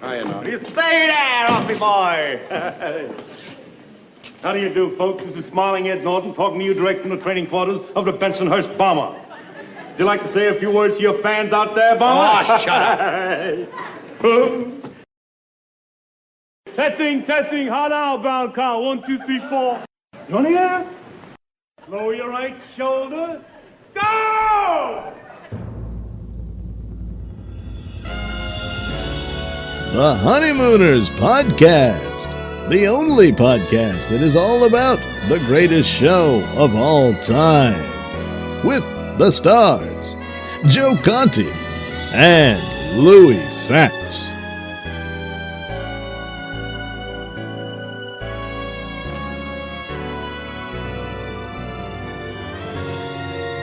Hiya, now. You stay there, Offie boy! How do you do, folks? This is Smiling Ed Norton talking to you direct from the training quarters of the Bensonhurst Bomber. Would you like to say a few words to your fans out there, Bomber? Oh, shut up. Testing. How now, brown cow? 1, 2, 3, 4. You want to hear? Lower your right shoulder. Go! The Honeymooners Podcast. The only podcast that is all about the greatest show of all time. With the stars, Joe Conti and Louis Fatts.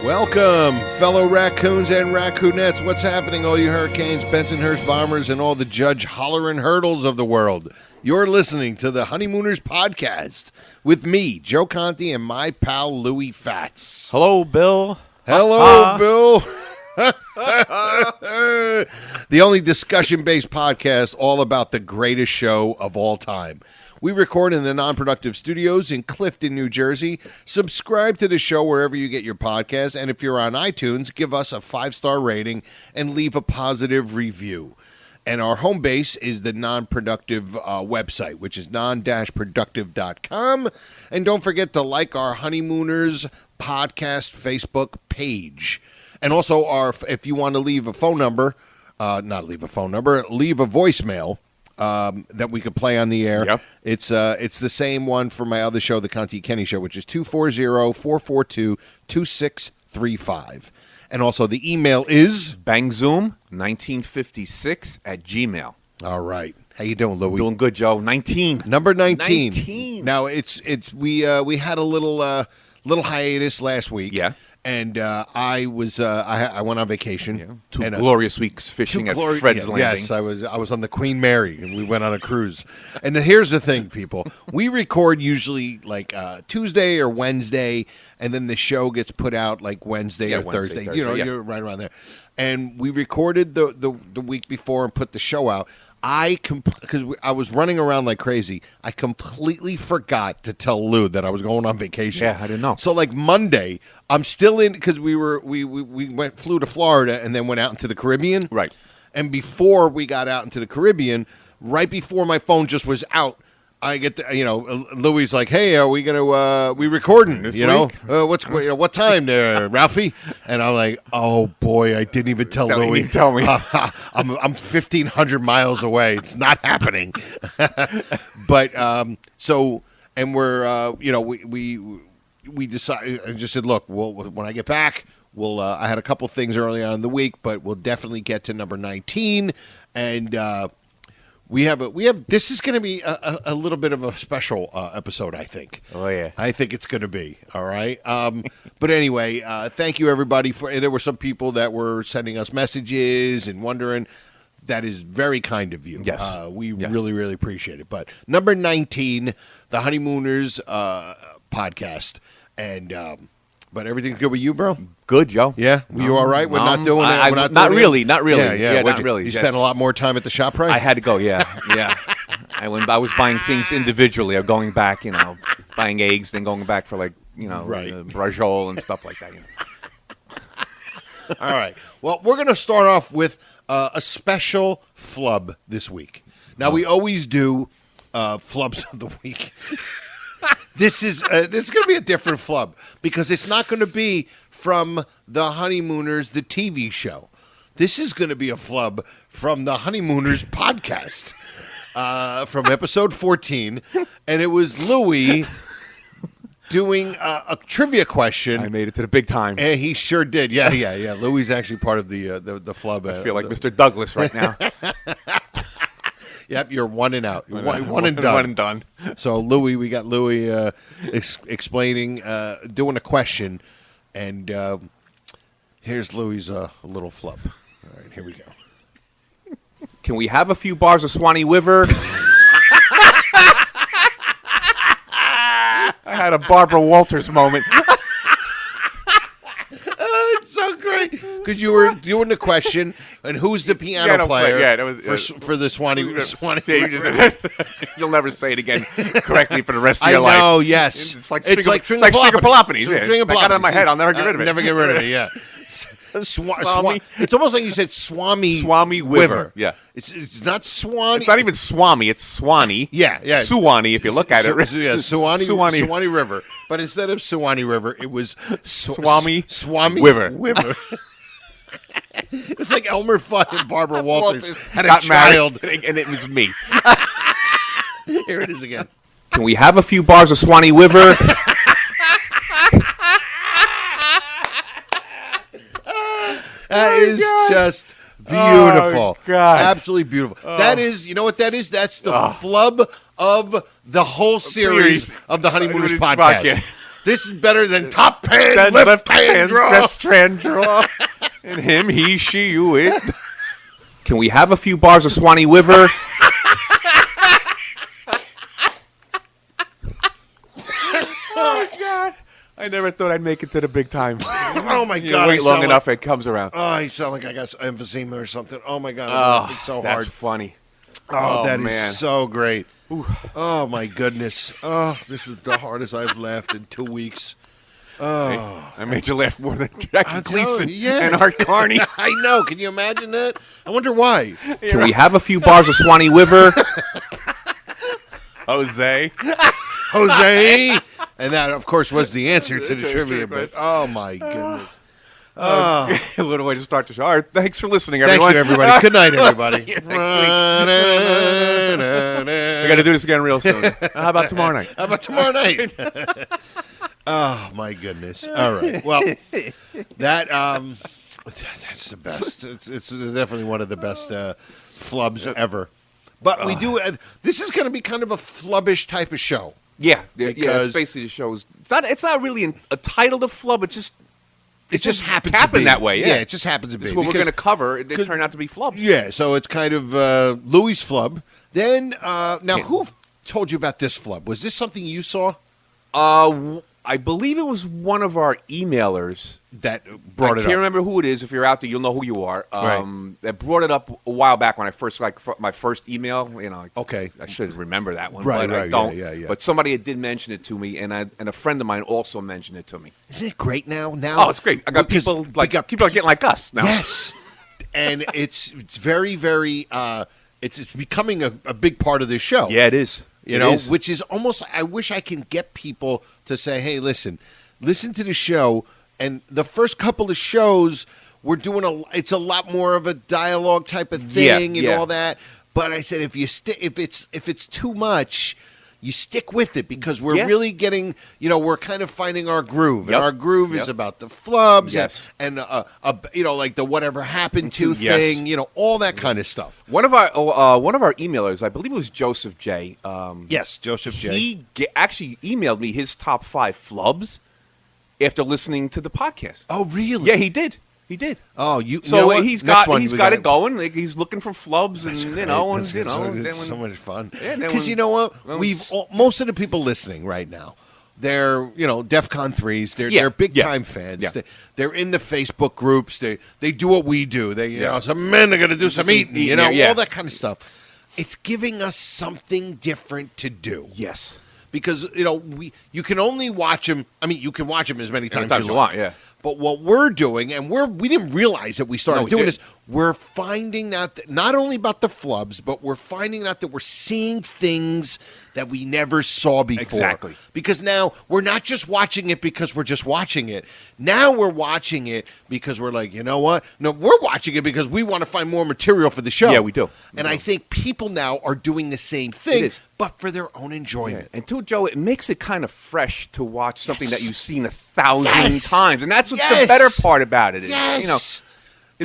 Welcome, fellow raccoons and raccoonettes. What's happening, all you Hurricanes, Bensonhurst Bombers, and all the Judge Hollerin' Hurdles of the world? You're listening to the Honeymooners Podcast with me, Joe Conti, and my pal Louis Fatts. Hello, Bill. Hello, Bill. The only discussion-based podcast all about the greatest show of all time. We record in the Non-Productive Studios in Clifton, New Jersey. Subscribe to the show wherever you get your podcasts, and if you're on iTunes, give us a 5-star rating and leave a positive review. And our home base is the Non-Productive website, which is Non-Productive.com. And don't forget to like our Honeymooners podcast Facebook page. And also, if you want to leave a phone number, leave a voicemail that we could play on the air. Yep. It's the same one for my other show, the Conti Kenny Show, which is 240-442-2635. And also the email is bangzoom1956@gmail. All right. How you doing, Louis? Doing good, Joe. 19. Number 19. 19. Now we had a little hiatus last week. Yeah. And I went on vacation. Yeah. Two glorious weeks fishing at Fred's Landing. Yes, I was on the Queen Mary, and we went on a cruise. And here's the thing, people. We record usually like Tuesday or Wednesday, and then the show gets put out like Wednesday or Thursday. You're right around there. And we recorded the week before and put the show out. Because I was running around like crazy, I completely forgot to tell Lou that I was going on vacation. Yeah, I didn't know. So like Monday, I'm still in because we flew to Florida and then went out into the Caribbean. Right. And before we got out into the Caribbean, right before my phone just was out, I get Louis like, hey, are we we recording this week? What time there, Ralphie? And I'm like, oh boy, I didn't even tell Louis. Didn't tell me. I'm 1,500 miles away. It's not happening. But we decided. I just said, look, when I get back, I had a couple things early on in the week, but we'll definitely get to number 19 and. We have. This is going to be a little bit of a special episode, I think. Oh yeah, I think it's going to be all right. But anyway, thank you everybody there were some people that were sending us messages and wondering. That is very kind of you. Yes, we really, really appreciate it. But number 19, the Honeymooners podcast, and. But everything's good with you, bro? Good, Joe. Yeah? You all right? We're not doing it? Not really. Yeah, not really. You spent a lot more time at the shop, right? I had to go, yeah. I was buying things individually. I'm going back, buying eggs, then going back for right. Brajol and stuff like that. All right. Well, we're going to start off with a special flub this week. Now, we always do flubs of the week. This is going to be a different flub because it's not going to be from the Honeymooners, the TV show. This is going to be a flub from the Honeymooners podcast from episode 14, and it was Louis doing a trivia question. I made it to the big time, and he sure did. Yeah. Louis is actually part of the flub. I feel like Mr. Douglas right now. Yep, you're one and out. One and done. One and done. So we got Louis explaining, doing a question, and here's Louis' little flub. All right, here we go. Can we have a few bars of Swanee River? I had a Barbara Walters moment. It's so great. because you were doing the question, and who's the piano player? Yeah, that was for the Swanee. You'll never say it again correctly for the rest of your life. I know. Yes, it's like Stringapaloopanid. Yeah. I got it in my head. I'll never get rid of it. Never get rid of it. Yeah. Swami. It's almost like you said Swami Wiver. Yeah. It's not Swanee. It's not even Swami. It's Swanee. Yeah. Suwannee if you look at it. Yeah, Suwannee River. But instead of Suwannee River, it was Swami Wiver. It was like Elmer Fudd and Barbara Walters had a got child. Married, and it was me. Here it is again. Can we have a few bars of Swanee Wiver? That is just beautiful. Oh, God. Absolutely beautiful. That is, you know what that is? That's the flub of the whole series of the Honeymooners podcast. This is better than top hand, left hand draw. Best hand draw. And him, he, she, you, it. Can we have a few bars of Swanee Wiver? Oh, God. I never thought I'd make it to the big time. Oh, my God. You wait long enough, it comes around. Oh, I sound like I got emphysema or something. Oh, my God. It's so hard. That's funny. Oh, that man. is so great. Ooh. Oh, my goodness. Oh, this is the hardest I've laughed in 2 weeks. Oh. I made you laugh more than Jackie Gleason yeah. and Art Carney. I know. Can you imagine that? I wonder why. Can we have a few bars of Swanee Wiver? Jose. And that, of course, was the answer to the trivia. But oh my goodness! What a way to start the show. All right, thanks for listening, everyone. Thank you, everybody. Good night, everybody. See you next week. We got to do this again real soon. How about tomorrow night? Oh my goodness! All right. Well, that's the best. It's definitely one of the best flubs ever. But we do. This is going to be kind of a flubbish type of show. Yeah. It's basically the show's. It's not really a title to flub. It just happens to be that way. Yeah, it just happens to be. It's what we're going to cover. It turned out to be flubs. Yeah, so it's kind of Louis' flub. Then now, who told you about this flub? Was this something you saw? I believe it was one of our emailers that brought it up. I can't remember who it is. If you're out there, you'll know who you are. Right. That brought it up a while back when I first my first email. Okay, I should remember that one, right? But right, I don't. Yeah. But somebody did mention it to me, and a friend of mine also mentioned it to me. Isn't it great now? Oh, it's great. I got people people are getting like us now. Yes, and it's very, very. It's becoming a big part of this show. Yeah, it is. Which is almost, I wish I can get people to say, hey, listen to the show. And the first couple of shows, we're doing it's a lot more of a dialogue type of thing and all that. But I said, if it's too much, you stick with it because we're really getting, we're kind of finding our groove. Yep. And our groove is about the flubs and like the whatever happened to thing, all that kind of stuff. One of our emailers, I believe it was Joseph J. Yes, Joseph J. He actually emailed me his top 5 flubs after listening to the podcast. Oh, really? Yeah, he did. He did. Oh, he's got it going. Like, he's looking for flubs, and it's so much fun. Because you know what, most of the people listening right now, they're DEFCON 3s. They're big time fans. Yeah. They're in the Facebook groups. They do what we do. They some men are going to do some eating. All that kind of stuff. It's giving us something different to do. Yes. Because you can only watch them. I mean, you can watch them as many times as you want. Yeah. But what we're doing, and we didn't realize that we started doing this, we're finding out that not only about the flubs, but we're finding out that we're seeing things that we never saw before. Exactly. Because now we're not just watching it because we're just watching it. Now we're watching it because we're like, you know what? No, we're watching it because we want to find more material for the show. Yeah, we do. I think people now are doing the same thing, but for their own enjoyment. And too, Joe, it makes it kind of fresh to watch something that you've seen 1,000 times. And that's what the better part about it is. Yes.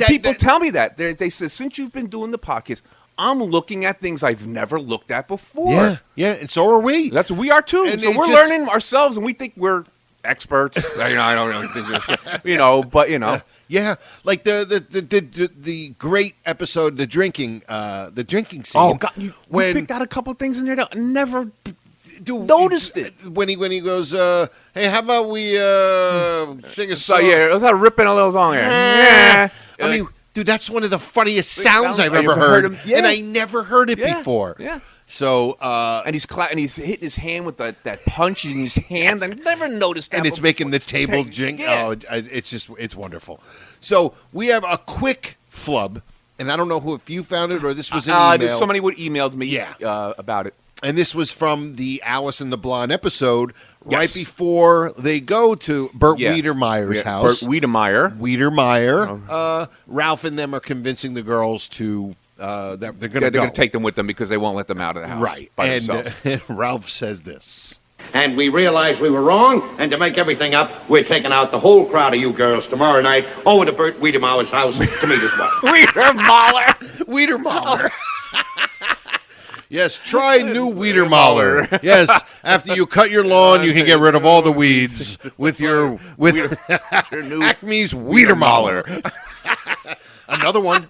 People tell me that. They said, since you've been doing the podcast, I'm looking at things I've never looked at before. Yeah, and so are we. We are too. And so we're learning ourselves, and we think we're experts. I don't really think but Yeah, like the great episode, the drinking scene. Oh God, you picked out a couple of things in there that I never noticed it when he goes, "Hey, how about we sing a song?" So yeah, let's rip in a little song here. Yeah. I mean, dude, that's one of the funniest sounds I've ever heard, and I never heard it before. Yeah. So and he's hitting his hand with that punch in his hand. I never noticed that. And it's making the table jing. Yeah. Oh, it's wonderful. So we have a quick flub, and I don't know if you found it or this was an email. Somebody emailed me about it. And this was from the Alice and the Blonde episode, right before they go to Bert Wiedemeyer's house. Bert Wiedemeyer. Ralph and them are convincing the girls to that they're going to They're going to take them with them because they won't let them out of the house by themselves. And Ralph says this. And we realized we were wrong, and to make everything up, we're taking out the whole crowd of you girls tomorrow night over to Bert Wiedemeyer's house to meet his wife. Wiedemeyer. Yes, try new Wiedemeyer. Yes, after you cut your lawn, you can get rid of all the weeds with your new Acme's Wiedemeyer. Another one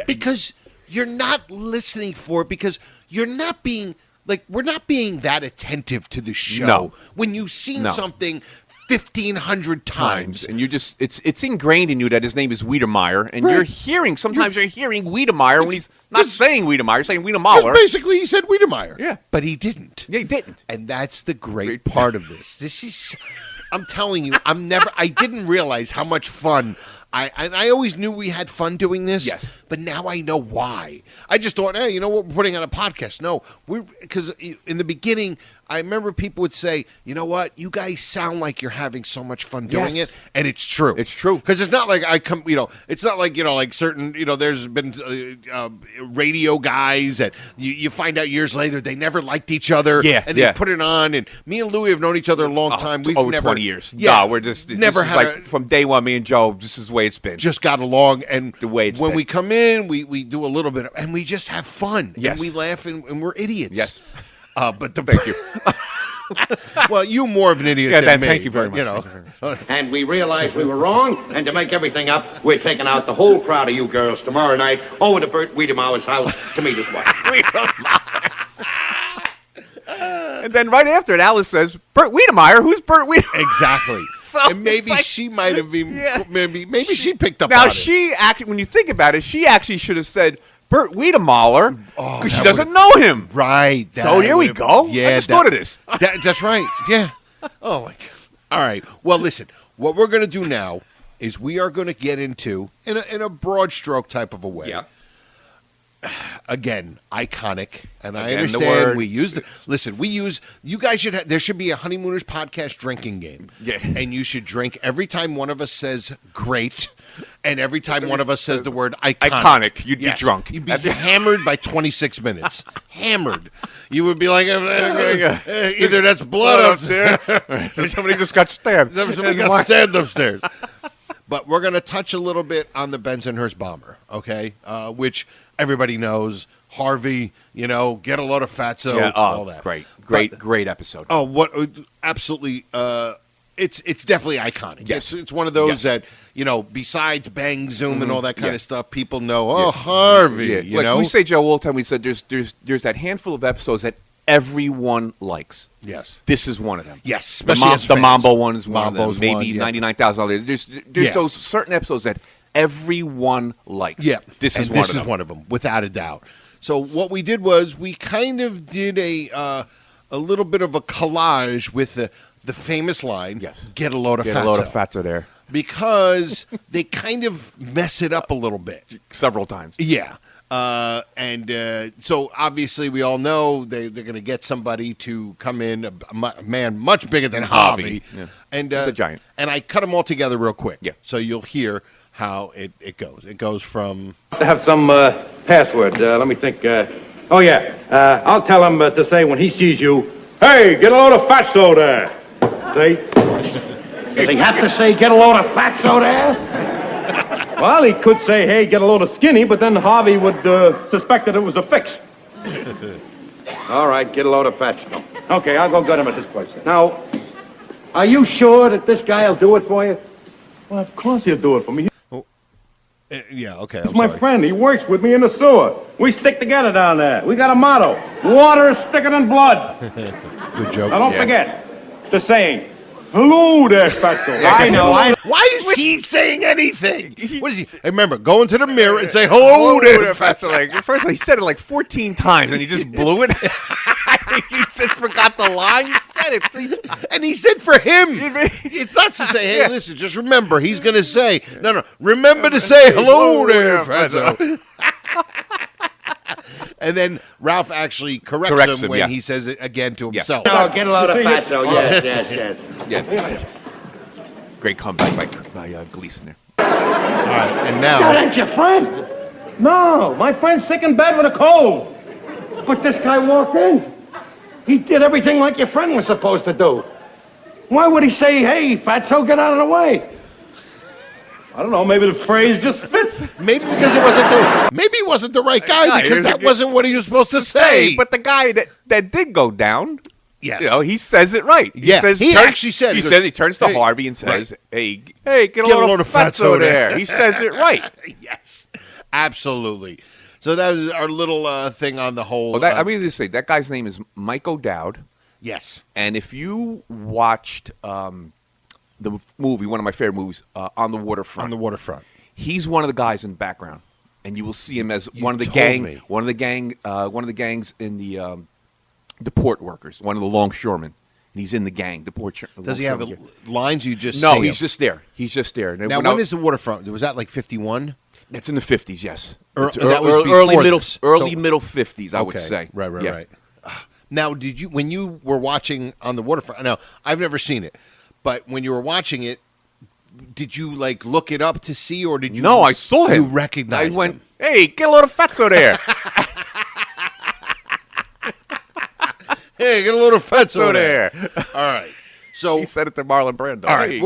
because you're not listening for it because you're not being we're not being that attentive to the show. No. When you've seen something 1,500 times. And you just it's ingrained in you that his name is Wiedemeyer, and you're hearing Wiedemeyer when he's not saying Wiedemeyer, he's saying Wiedemeyer. Basically, he said Wiedemeyer. Yeah. But he didn't. Yeah, he didn't. And that's the great part of this. This is, I'm telling you, I didn't realize how much fun. I always knew we had fun doing this. Yes. But now I know why. I just thought, hey, you know what, we're putting on a podcast. No, because in the beginning, I remember people would say, you know what, you guys sound like you're having so much fun doing it. And it's true. It's true. Because it's not like it's not like, like certain, there's been radio guys that you find out years later they never liked each other. Yeah. And they put it on. And me and Louie have known each other a long time. We've over never, 20 years. Yeah. No, we're just never had from day one, me and Joe, this is the way it's been. Just got along, and the way it's when been. we come in, we do a little bit, and we just have fun. Yes, and we laugh, and we're idiots. Yes, but thank you. Well, you more of an idiot than me. Thank you very much. And we realized we were wrong, and to make everything up, we're taking out the whole crowd of you girls tomorrow night over to Bert Wiedemeyer's house to meet his wife. And then right after it, Alice says, Bert Wiedemeyer? Who's Bert Wiedemeyer? Exactly. So and maybe she might have been. Yeah. Maybe she picked up. Now on she actually, when you think about it, she actually should have said Bert Wiedemeyer because she doesn't would've... know him. Right. So here we go. Yeah, I just thought of this. That's right. Yeah. Oh my God. All right. Well, listen. What we're going to do now is we are going to get into in a broad stroke type of a way. Yeah. Again, iconic, and I Again, understand we use you guys should there should be a Honeymooners podcast drinking game. Yeah. And you should drink every time one of us says great, and every time one of us says the word iconic. You'd be drunk. You'd be hammered by 26 minutes. Hammered. You would be like, either that's blood upstairs, or somebody just got stabbed. Somebody got stabbed upstairs. But we're going to touch a little bit on the Bensonhurst bomber, okay? Which everybody knows. Harvey, get a load of fatso, all that. Great episode. Oh, what? Absolutely. It's definitely iconic. Yes. It's one of those that, besides Bang Zoom and all that kind of stuff, people know, Harvey, Like we say, Joe, all the time, we said there's that handful of episodes that everyone likes. Yes. This is one of them. Yes. The Mambo one is one Mambo's of them. Maybe one, 99,000. There's those certain episodes that everyone likes. Yeah. This is one of them, without a doubt. So what we did was we kind of did a little bit of a collage with the famous line, get a load of fatso. Get a load of fatso there. Because they kind of mess it up a little bit. Several times. Yeah. So obviously we all know they're going to get somebody to come in, a man much bigger than Harvey. Yeah. And he's a giant. And I cut them all together real quick. Yeah. So you'll hear how it goes. It goes from... I have some password. Let me think. I'll tell him to say when he sees you, hey, get a load of fatso there. See? Does he have to say, get a load of fatso there? Well, he could say, hey, get a load of skinny, but then Harvey would suspect that it was a fix. All right, get a load of fatso. Okay, I'll go get him at his place. Now, are you sure that this guy will do it for you? Well, of course he'll do it for me. Yeah, okay, He's I'm my sorry. friend. He works with me in the sewer. We stick together down there. We got a motto. Water is thicker than blood. Good joke. Now, don't forget the saying. Hello there, Fatso. I know. Why is he saying anything? What is he? Hey, remember, go into the mirror and say, hello there, Fatso. First of all, he said it like 14 times, and he just blew it. He just forgot the line. He said it 3 times. And he said for him. It's not to say, hey, listen, just remember, he's going to say, no, remember to say hello there, Fatso. And then Ralph actually corrects him when he says it again to himself. No, get a load of Fatso. Yes. Great comeback by Gleason there. All right, and now. That ain't your friend. No, my friend's sick in bed with a cold. But this guy walked in. He did everything like your friend was supposed to do. Why would he say, hey, Fatso, get out of the way? I don't know, maybe the phrase just fits. Maybe because maybe he wasn't the right guy because that wasn't what he was supposed to say. But the guy that did go down, yes, he says it right. He actually said he turns to Harvey and says, "Hey, get a load of Fatso there." He says it right. Yes, absolutely. So that was our little thing on the whole. Well, I mean to say that guy's name is Mike O'Dowd. Yes, and if you watched the movie, one of my favorite movies, On the Waterfront. He's one of the guys in the background, and you will see him as one of the gangs in the port workers, one of the longshoremen. And he's in the gang, the port. Does he have lines? You just no, he's just there. He's just there. Now, when is the Waterfront? Was that like 51? That's in the 50s, yes. That was early middle 50s, I would say. Right. Now, when you were watching On the Waterfront? Now, I've never seen it. But when you were watching it, did you like look it up to see, or did you? No, I saw him. You recognized I went, him. Hey, get a load of Fatso there. Hey, get a load of Fatso there. All right. So he said it to Marlon Brando. All right,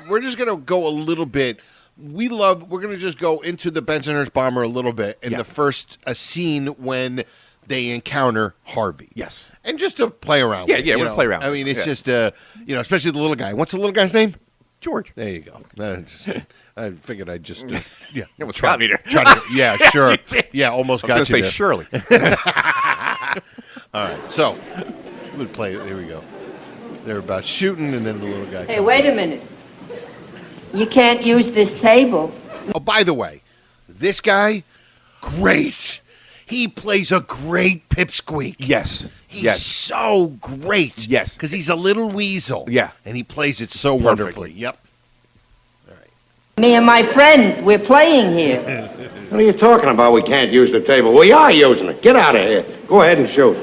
we're just gonna go a little bit. We're gonna just go into the Bensonhurst bomber a little bit in the first scene when they encounter Harvey. Yes. And just to play around. Yeah, we're going to play around. I mean, it's just, especially the little guy. What's the little guy's name? George. There you go. I figured I'd just, You almost got me there. Yeah, sure. Yeah, almost got you. I was going to say Shirley. All right, so we'll play it. Here we go. They're about shooting, and then the little guy. Hey, wait a minute. You can't use this table. Oh, by the way, this guy, great. He plays a great pipsqueak. Yes. He's so great. Yes. Because he's a little weasel. Yeah. And he plays it so wonderfully. Yep. All right. Me and my friend, we're playing here. What are you talking about? We can't use the table. We are using it. Get out of here. Go ahead and shoot.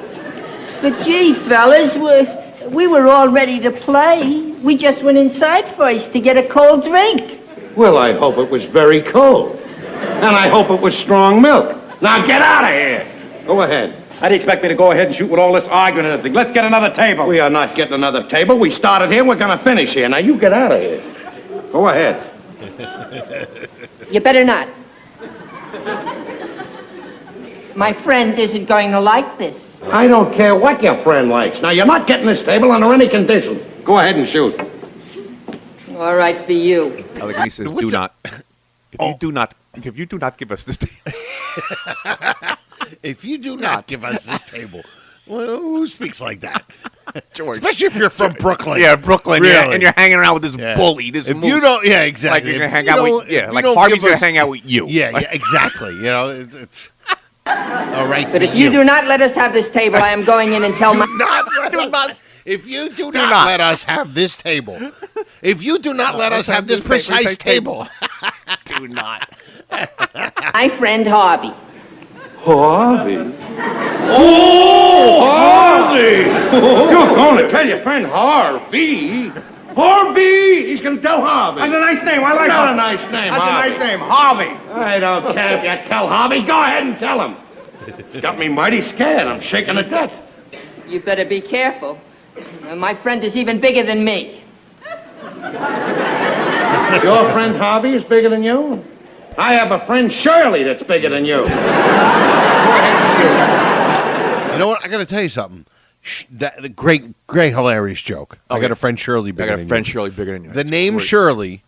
But gee, fellas, we were all ready to play. We just went inside first to get a cold drink. Well, I hope it was very cold. And I hope it was strong milk. Now get out of here. Go ahead. How do you expect me to go ahead and shoot with all this arguing and everything? Let's get another table. We are not getting another table. We started here. We're going to finish here. Now you get out of here. Go ahead. You better not. My friend isn't going to like this. I don't care what your friend likes. Now you're not getting this table under any condition. Go ahead and shoot. All right for you. I like when he says, "Do not." If you do not give us this table. If you do not give us this table. Well, who speaks like that? George. Especially if you're from Brooklyn. Yeah, Brooklyn. Really? Yeah, and you're hanging around with this bully, this if moose. you don't, yeah, exactly. Like you're if going to hang you out don't- with, yeah, if like you don't Harvey's give going us- to hang out with you. Yeah, exactly. It's all right. But if you do not let us have this table, I am going in and tell my... If you do not let us have this table, if you do not let us have this precise table, Do not. My friend Harvey. Harvey? Oh, Harvey! You're going to tell your friend Harvey? Harvey! He's going to tell Harvey. That's a nice name. I like that. That's a nice name, That's Harvey. A nice name, Harvey. I don't care if you tell Harvey. Go ahead and tell him. Got me mighty scared. I'm shaking to death. You better be careful. My friend is even bigger than me. Your friend Harvey is bigger than you? I have a friend Shirley that's bigger than you. Go ahead and shoot. You know what? I got to tell you something. The great, hilarious joke. I got a friend Shirley bigger than you. Shirley bigger than you. The name Shirley,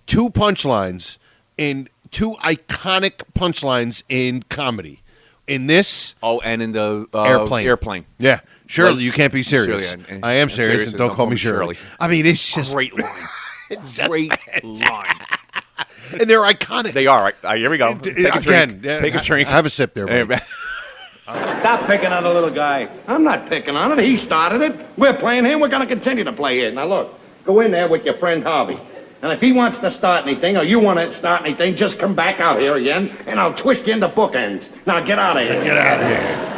2 punchlines in two iconic punchlines in comedy. In this, and in the airplane. Yeah, Shirley, Like, you can't be serious. Shirley, I am serious, and don't call me Shirley. I mean, it's just great line. Great line. And they're iconic. They are. Here we go. Take a drink. Take a drink. Have a sip there, buddy. Stop picking on the little guy. I'm not picking on it. He started it. We're playing him. We're going to continue to play it. Now, look, go in there with your friend Harvey. And if he wants to start anything or you want to start anything, just come back out here again, and I'll twist you into bookends. Now, get out of here. Get out of here.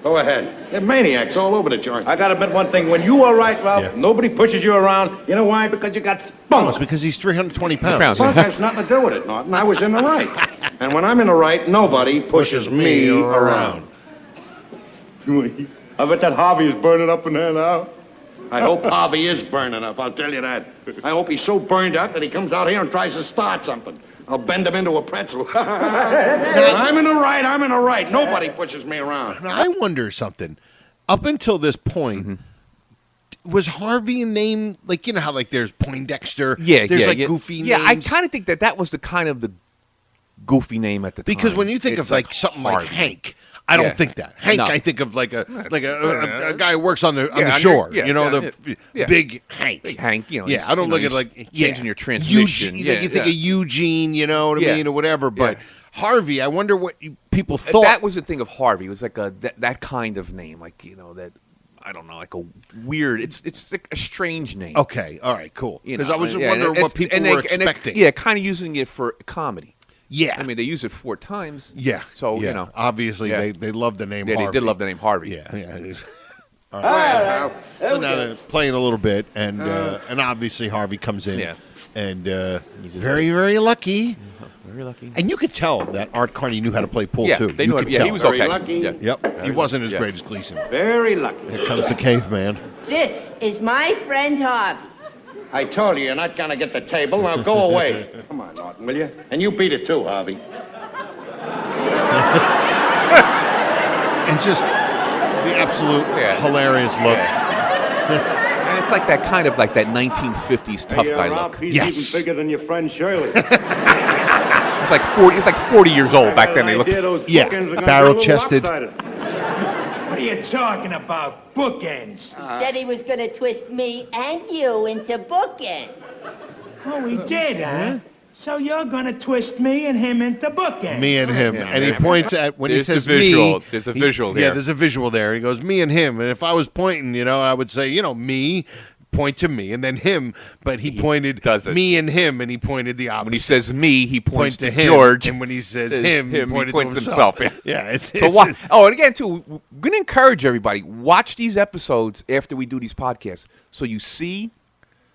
Go ahead. They're maniacs all over the joint. I got to admit one thing. When you are right, Ralph, nobody pushes you around. You know why? Because you got spunk. It's because he's 320 pounds. Spunk has nothing to do with it, Norton. I was in the right. And when I'm in the right, nobody pushes me around. I bet that Harvey is burning up in there now. I hope Harvey is burning up, I'll tell you that. I hope he's so burned out that he comes out here and tries to start something. I'll bend him into a pretzel. I'm in the right. Nobody pushes me around. Now, I wonder something. Up until this point, was Harvey a name, like, you know how, like, there's Poindexter? There's goofy names? Yeah, I kind of think that was the kind of the goofy name at the time. Because when you think of, like, something Harvey. like Hank, I don't think that. Hank, I think of like a guy who works on the shore. Big Hank. Big Hank, I don't look at like changing your transmission. You think of Eugene, you know what I mean, or whatever. But Harvey, I wonder what people thought. That was the thing of Harvey. It was like that kind of name, like that. I don't know, like a weird. It's like a strange name. Okay, all right, cool. Because I was wondering what people were expecting. Kind of using it for comedy. Yeah. I mean, they use it 4 times. Yeah. So, obviously, they love the name Harvey. They did love the name Harvey. Yeah. All right. So now they're playing a little bit, and obviously Harvey comes in. Yeah. And he's very, very lucky. Very lucky. And you could tell that Art Carney knew how to play pool, too. They knew he was okay. Very lucky. Yeah. Yep. He wasn't as great as Gleason. Very lucky. Here comes the caveman. This is my friend Harvey. I told you, you're not going to get the table. Now go away. Come on, Norton, will you? And you beat it too, Harvey. And just the absolute hilarious look. And it's like that kind of like that 1950s tough guy look. He's even bigger than your friend Shirley. It's like 40 years old back then. They looked. Barrel-chested. What are you talking about? Bookends. He said he was going to twist me and you into bookends. Oh, he did, huh? So you're going to twist me and him into bookends. Me and him. And he points at, when he says visual. me. There's a visual there. Yeah, there's a visual there. He goes, me and him. And if I was pointing, I would say, me, point to me, and then him. But he pointed me and him, and he pointed the opposite. When he says me, he points to him, George. And when he says him, he points to himself. Yeah. And again, too, we're going to encourage everybody, watch these episodes after we do these podcasts so you see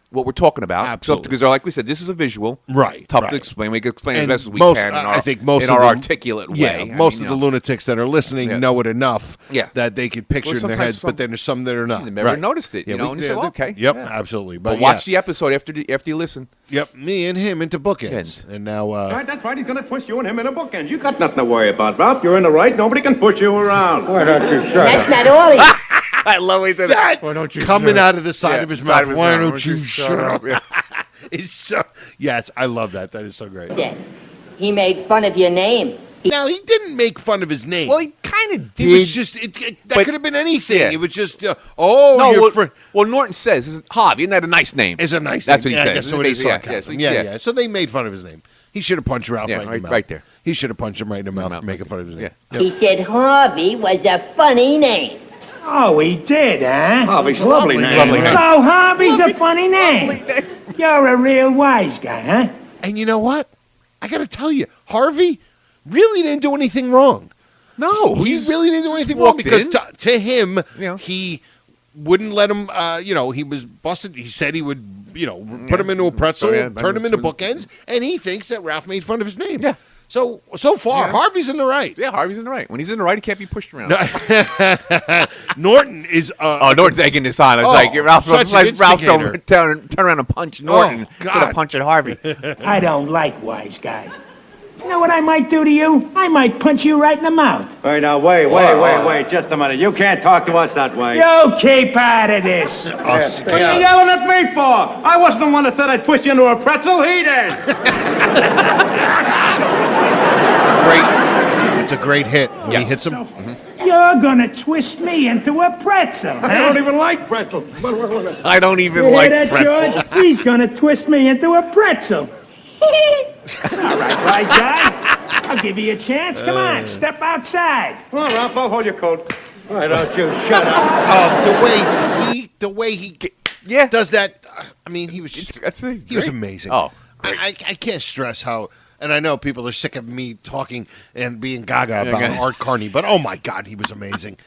what we're talking about. Absolutely. Because, like we said, this is a visual. Right. Tough to explain. We can explain as best as we can I think most in of our the, articulate way. Yeah, most of the lunatics that are listening know it enough Yeah. that they could picture in their heads, but then there's some that are not. They never noticed it, and you say, well, okay. Yep, absolutely. But watch the episode after you listen. Yep, me and him into bookends. And now... That's right, he's going to push you and him in a bookends. You got nothing to worry about, Ralph. You're in the right. Nobody can push you around. Why don't you shut That's not all he I love it. That Why don't you coming out of the side of his mouth. Why don't you shut up? It's so... Yes, I love that. That is so great. said. He made fun of your name. Now, he didn't make fun of his name. Well, he kind of did. It was just... that could have been anything. Yeah. It was just... Norton says, Harvey, isn't that a nice name? It's a nice That's name. what he says. says. So it is Yeah, sarcasm. So they made fun of his name. He should have punched Ralph right in the mouth. Right there. He should have punched him right in the mouth for making fun of his name. Yeah. He said Harvey was a funny name. Oh, he did, huh? Harvey's a lovely name. Lovely name. So Harvey's a funny name. You're a real wise guy, huh? And you know what? I got to tell you, Harvey really didn't do anything wrong. No, He really didn't do anything wrong because to him, he wouldn't let him, he was busted. He said he would, put him into a pretzel, turn him into bookends, and he thinks that Ralph made fun of his name. Yeah. So far, Harvey's in the right. Yeah, Harvey's in the right. When he's in the right, he can't be pushed around. Norton is... Norton's egging this on. It's like Ralph's turn around and punch Norton instead of punching Harvey. I don't like wise guys. You know what I might do to you? I might punch you right in the mouth. Hey, now, wait. Just a minute. You can't talk to us that way. You keep out of this. What are you yelling at me for? I wasn't the one that said I'd twist you into a pretzel. He did. It's a great hit when he hits him. You're gonna twist me into a pretzel, huh? I don't even like pretzels. I don't even You like hear that, pretzels. George? He's gonna twist me into a pretzel. All right, guy. I'll give you a chance. Come on, step outside. Come on, Ralph, I'll hold your coat. Why don't you shut up? The way he Yeah. does that. I mean, he was He was amazing. Oh, I can't stress how. And I know people are sick of me talking and being gaga about Art Carney, but oh my God, he was amazing.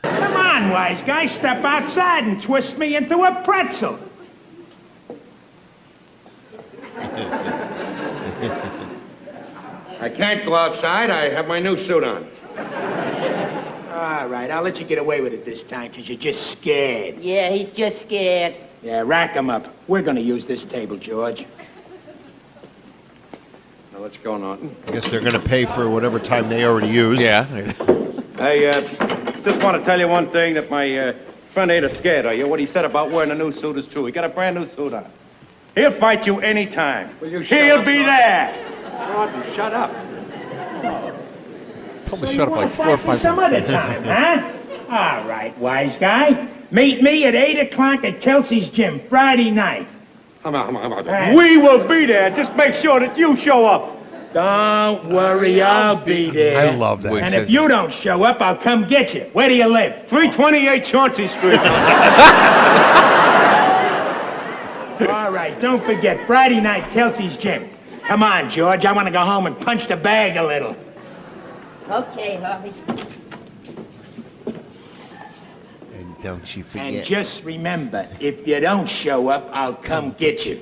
Come on, wise guy, step outside and twist me into a pretzel. I can't go outside. I have my new suit on. All right, I'll let you get away with it this time, because you're just scared. Yeah, he's just scared. Yeah, rack 'em up. We're gonna use this table, George. Now, let's go, Norton. I guess they're going to pay for whatever time they already used. yeah. Hey, just want to tell you one thing, that my friend ain't scared of you. What he said about wearing a new suit is true. He got a brand new suit on. He'll fight you anytime. He'll be there. Norton, shut up. Told me So to shut you up wanna like 4 or fight 5 me some times. other time, huh? All right, wise guy. Meet me at 8 o'clock at Kelsey's gym Friday night. Come on. We will be there. Just make sure that you show up. Don't worry, I'll be there. I love that. And if you don't show up, I'll come get you. Where do you live? 328 Chauncey Street. All right, don't forget, Friday night, Kelsey's gym. Come on, George, I want to go home and punch the bag a little. Okay, Harvey. And don't you forget. And just remember, if you don't show up, I'll come get you.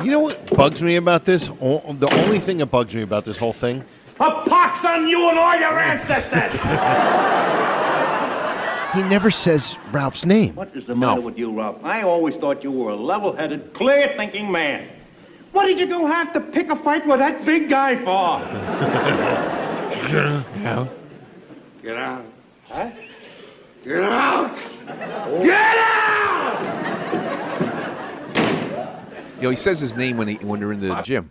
You know what bugs me about this? The only thing that bugs me about this whole thing. A pox on you and all your ancestors. He never says Ralph's name. What is the matter with you, Ralph? I always thought you were a level-headed, clear-thinking man. What did you go have to pick a fight with that big guy for? Yeah. Get out. Huh? Get out! Get out! He says his name when they're in the gym.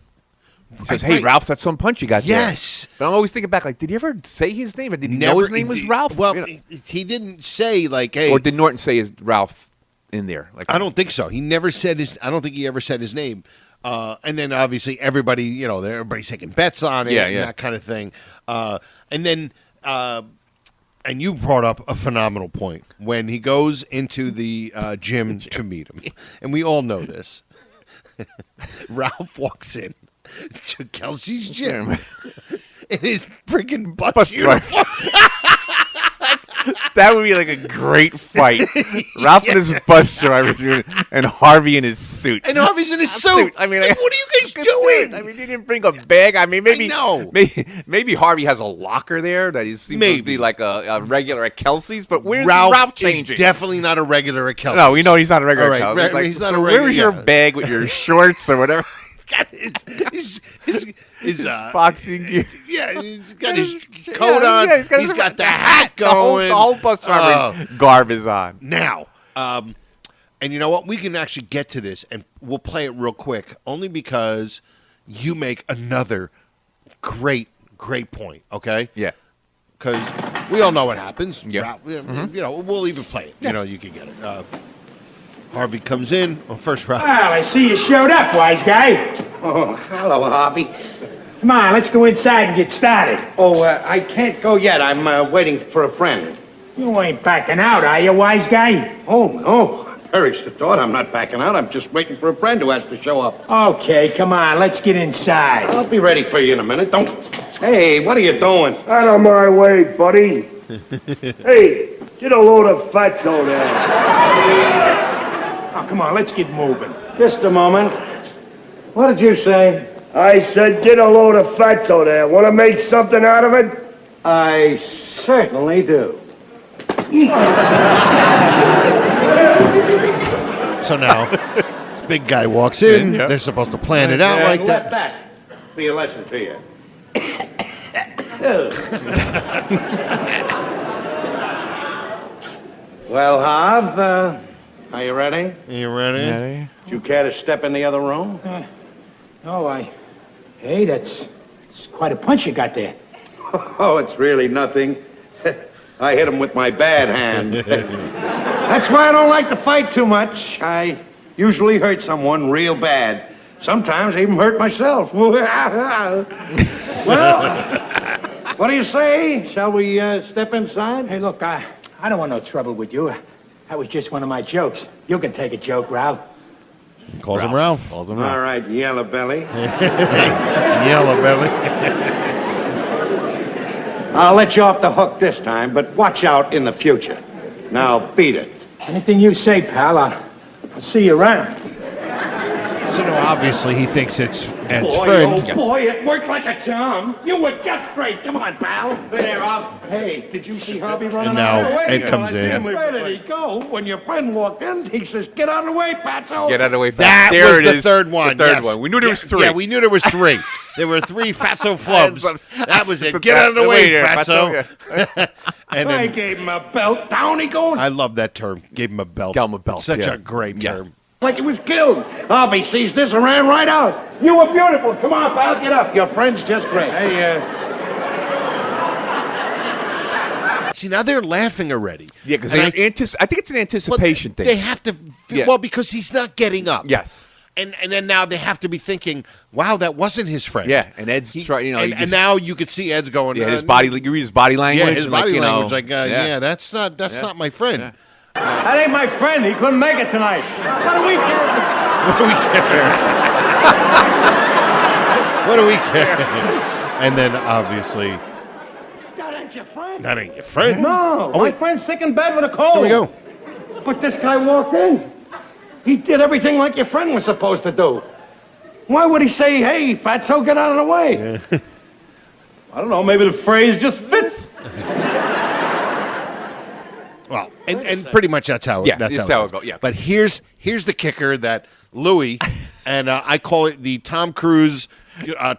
He says, Right. "Hey, Ralph, that's some punch you got there." Yes. But I'm always thinking back, like, did he ever say his name? Or did he know his name was Ralph? Well, You know? he didn't say, like, hey. Or did Norton say his Ralph in there? Like, I don't think so. He never said his. I don't think he ever said his name. And then obviously everybody, everybody's taking bets on it, Yeah, and yeah. that kind of thing. And then, and you brought up a phenomenal point when he goes into the gym to meet him, and we all know this. Ralph walks in to Kelsey's gym in his freaking bus uniform. That would be like a great fight. Ralph in his bus driver and Harvey in his suit. And Harvey's in his suit. I mean, what are you guys doing? I mean, he didn't bring a bag. I mean, maybe I know. maybe Harvey has a locker there that he seems to be like a regular at Kelsey's. But where's Ralph changing? is definitely not a regular at Kelsey's. No, we know he's not a regular All right, at Kelsey's. Like, he's not so a regular. where's your bag with your shorts or whatever? His boxing gear. Yeah, he's got his coat on. Yeah, he's got the hat going. The whole bus driver garb is on. Now, and you know what? We can actually get to this, and we'll play it real quick, only because you make another great point, okay? Yeah. Because we all know what happens. Yeah. We'll even play it. Yeah. You can get it. Harvey comes in. Well, first round. Well, I see you showed up, wise guy. Oh, hello, Harvey. Come on, let's go inside and get started. Oh, I can't go yet. I'm waiting for a friend. You ain't backing out, are you, wise guy? Oh, no. Perish the thought. I'm not backing out. I'm just waiting for a friend who has to show up. Okay, come on, let's get inside. I'll be ready for you in a minute. Don't... Hey, what are you doing? Out of my way, buddy. Hey, get a load of fatso there. Oh, come on, let's get moving. Just a moment. What did you say? I said get a load of fatso there. Want to make something out of it? I certainly do. So now, this big guy walks in. Yeah. They're supposed to plan it out like Let that. Be a lesson to you. Well, Harv, are you ready? You ready? Would you care to step in the other room? Hey, that's quite a punch you got there. Oh, it's really nothing. I hit him with my bad hand. That's why I don't like to fight too much. I usually hurt someone real bad. Sometimes I even hurt myself. Well, what do you say? Shall we step inside? Hey, look, I don't want no trouble with you. That was just one of my jokes. You can take a joke, Ralph. He calls him Ralph. All right, yellow belly. Yellow belly. I'll let you off the hook this time, but watch out in the future. Now, beat it. Anything you say, pal, I'll see you around. So, no, obviously he thinks it's Ed's Boy, friend. oh boy, it worked like a charm. You were just great. Come on, pal. There, Rob. Hey, did you see Harvey running And now out? Ed comes in. Where did he go? When your friend walked in, he says, "Get out of the way, Fatso." Get out of the way. That there was it the is. third one. The third yes. one. We knew there was three. Yeah, we knew there was three. There were three Fatso flubs. That was it. Get out of the way, Fatso. And I then, gave him a belt. Down he goes. I love that term. Gave him a belt. Gave him a belt, Such yeah. a great Yes. term. Like he was killed. Harvey sees this and ran right out. You were beautiful. Come on, pal, get up. Your friend's just great. Hey, See, now they're laughing already. Yeah, because And I think it's an anticipation thing. They have to. Yeah. Well, because he's not getting up. Yes. And then now they have to be thinking, wow, that wasn't his friend. Yeah, and Ed's trying. You know, and now you could see Ed's going. his body. You read his body language. Yeah, his and body language. yeah. That's not my friend. Yeah. That ain't my friend. He couldn't make it tonight. what do we care? What do we care? What do we care? And then obviously, That ain't your friend. that ain't your friend. No, Oh, my wait. friend's sick in bed with a cold. Here we go. But this guy walked in. He did everything like your friend was supposed to do. Why would he say, "Hey, Fatso, get out of the way"? I don't know. Maybe the phrase just fits. Well, and pretty much that's how. Yeah, that's it's how how it goes, yeah. But here's the kicker that Louis, and I call it the Tom Cruise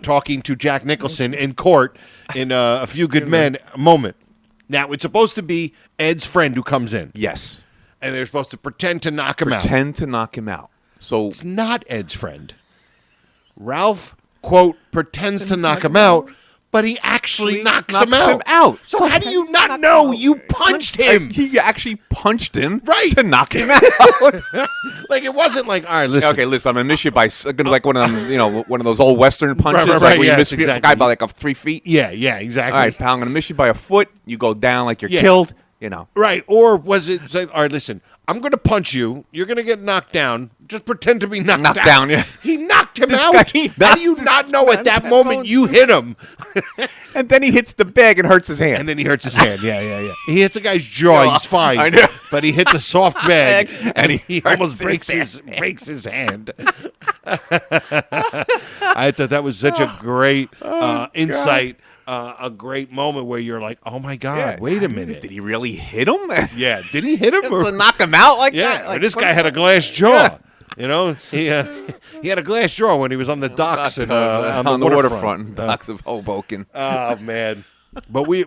talking to Jack Nicholson in court in A Few Good Men moment. Now it's supposed to be Ed's friend who comes in, Yes. and they're supposed to pretend to knock him out. Pretend to knock him out. So It's not Ed's friend. Ralph, quote, pretends to knock him out, but he actually knocks him out. So how do you not know you punched him? He actually punched him Right. to knock him out. Like, it wasn't like, all right, listen. Okay, listen, I'm gonna miss you by like one of them, one of those old Western punches, right, like where you yes, miss a exactly. guy by like 3 feet. Yeah, exactly. All right, pal, I'm gonna miss you by a foot. You go down like you're Yeah. killed. Right, or was it say, all right, listen, I'm going to punch you. You're going to get knocked down. Just pretend to be knocked down, yeah. He knocked him This out. guy, he How do you knocks not this know at that moment you hit him? And then he hits the bag and hurts his hand. And then he hurts his hand. Yeah. He hits a guy's jaw. He's fine. I know. But he hit the soft bag, and he almost hurts breaks his hand. I thought that was such a great insight. A great moment where you're like, oh my God, wait a minute. Did he really hit him? Yeah, did he hit him? To knock him out like that? Yeah, Like, this guy had a glass jaw. You know, he had a glass jaw when he was on the docks and on the waterfront. Docks of Hoboken. Oh man! But we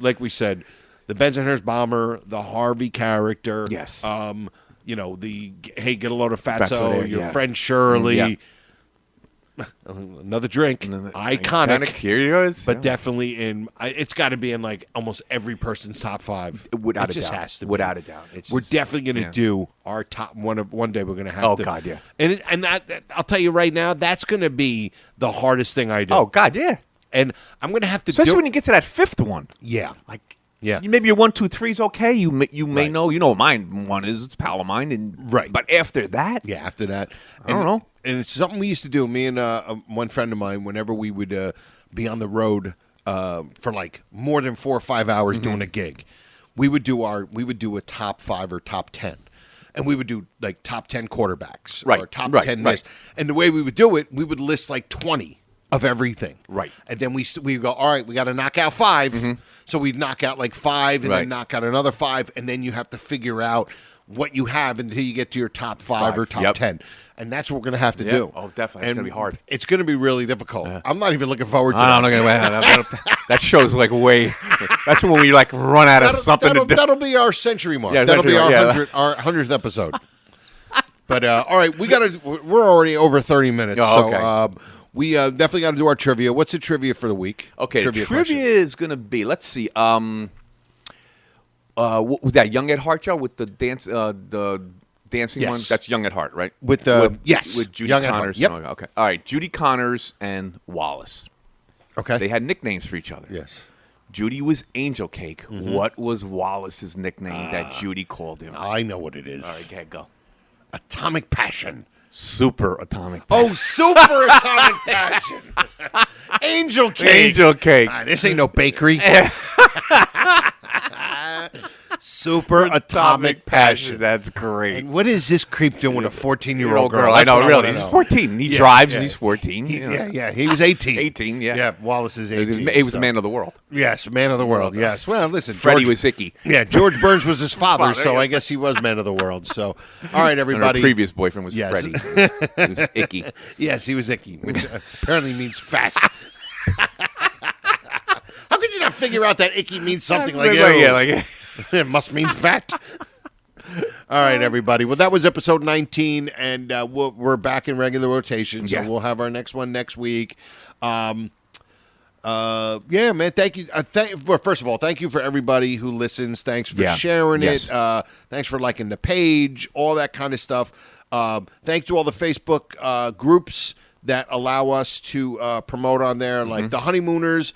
like we said, the Bensonhurst bomber, the Harvey character. Yes. The hey, get a load of Fatso Fatso, there, your yeah. friend Shirley. Yeah. Another drink, iconic. Here he goes. But definitely it's got to be in like almost every person's top 5. Without it a just doubt. has to be. Without a doubt. We're definitely going to do our top one day. We're going to have Oh, to. God, yeah. And that, I'll tell you right now, that's going to be the hardest thing I do. Oh, God, yeah. And I'm going to have to Especially do when you get to that fifth one. Yeah. Like, Yeah. maybe your 1, 2, 3 is okay. You may Right. know. You know what mine one is. It's a pal of mine. And, Right. But after that. Yeah, after that. I don't know. And it's something we used to do, me and one friend of mine, whenever we would be on the road for like more than 4 or 5 hours Mm-hmm. doing a gig, we would do a top 5 or top 10. And we would do like top 10 quarterbacks Right, or top right, 10 right. this. And the way we would do it, we would list like 20 of everything. Right. And then we go, all right, we got to knock out 5. So we'd knock out like 5 and then knock out another 5. And then you have to figure out what you have until you get to your top 5 or top 10. And that's what we're going to have to do. Oh, definitely. It's going to be hard. It's going to be really difficult. I'm not even looking forward to it. I'm not going to. That show's like way. That's when we like run out of something to do. That'll be our century mark. Yeah, that'll be our century, our 100th episode. But all right, we're already over 30 minutes. Oh, okay. So we definitely got to do our trivia. What's the trivia for the week? Okay, trivia is going to be. Let's see. What was that Young at Heart show with the dance? The dancing one. That's Young at Heart, right? With Judy Young Connors. Yep. Okay. All right. Judy Connors and Wallace. Okay. They had nicknames for each other. Yes. Judy was Angel Cake. What was Wallace's nickname that Judy called him? I know what it is. All right, go. Atomic Passion. Super Atomic Passion. Oh, Super Atomic Passion. Angel Cake. Angel Cake. This ain't no bakery. Super Atomic Passion. That's great. And what is this creep doing with a 14-year-old girl? I know, really. He's 14. He drives and he's 14. He was 18. 18, yeah. Yeah, Wallace is 18. He was a man of the world. Yes, man of the world, yes. Well, listen. Freddie was Icky. Yeah, George Burns was his father, so I guess he was man of the world. So, all right, everybody. Her previous boyfriend was Freddie. He was Icky. Yes, he was Icky, which apparently means fat. How could you not figure out that Icky means something like it must mean fat. All right, everybody. Well, that was episode 19, and we're back in regular rotation, so we'll have our next one next week. Man, thank you. First of all, thank you for everybody who listens. Thanks for sharing it. Thanks for liking the page, all that kind of stuff. Thanks to all the Facebook groups that allow us to promote on there, like the Honeymooners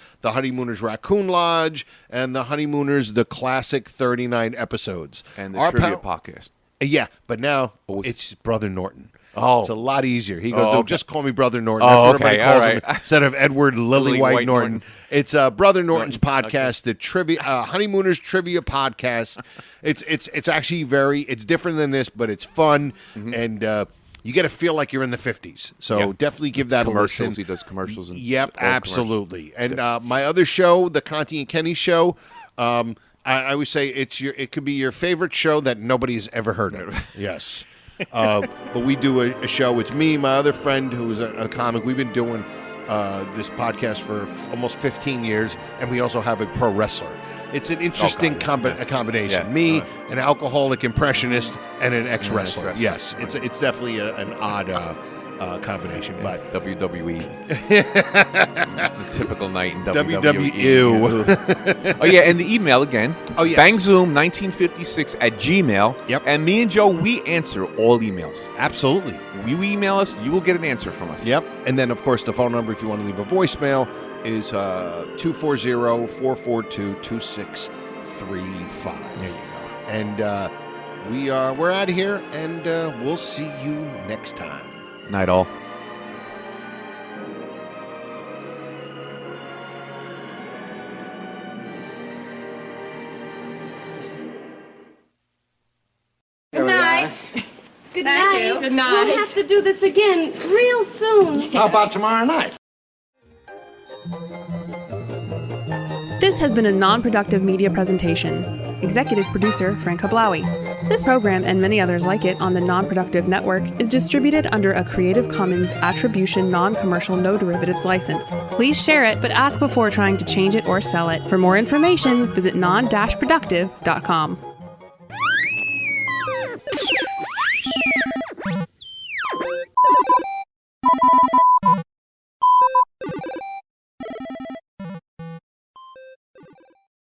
Raccoon Lodge, and the Honeymooners, the classic 39 episodes. And the trivia podcast. Yeah, but now it's Brother Norton. Oh. It's a lot easier. He goes, just call me Brother Norton. Oh, That's what everybody calls him instead of Edward Lily White Norton. It's Brother Norton's podcast, the trivia Honeymooners Trivia Podcast. It's actually it's different than this, but it's fun, and you get to feel like you're in the 50s. So definitely give that a listen. He does commercials. Yep, absolutely. And my other show, the Conti and Kenny Show, I always say it could be your favorite show that nobody's ever heard of. Yes. But we do a show. It's me, my other friend who's a comic. We've been doing this podcast for almost 15 years, and we also have a pro wrestler. It's an interesting combination. Me, an alcoholic impressionist, and an ex-wrestler. Yes, it's definitely an odd combination. But WWE. It's a typical night in WWE. WWE. Oh, yeah, and the email again. Oh, yes. bangzoom1956@gmail. Yep. And me and Joe, we answer all emails. Absolutely. You email us, you will get an answer from us. Yep. And then, of course, the phone number, if you want to leave a voicemail, is 240-442-2635. There you go. And we're out of here, and we'll see you next time. Night all. Good night. Good night. Good night. We'll have to do this again real soon. How about tomorrow night? This has been a non-productive media presentation. Executive producer, Frank Hablawi. This program and many others like it on the Non-Productive Network is distributed under a Creative Commons Attribution Non-Commercial No Derivatives license. Please share it, but ask before trying to change it or sell it. For more information, visit non-productive.com.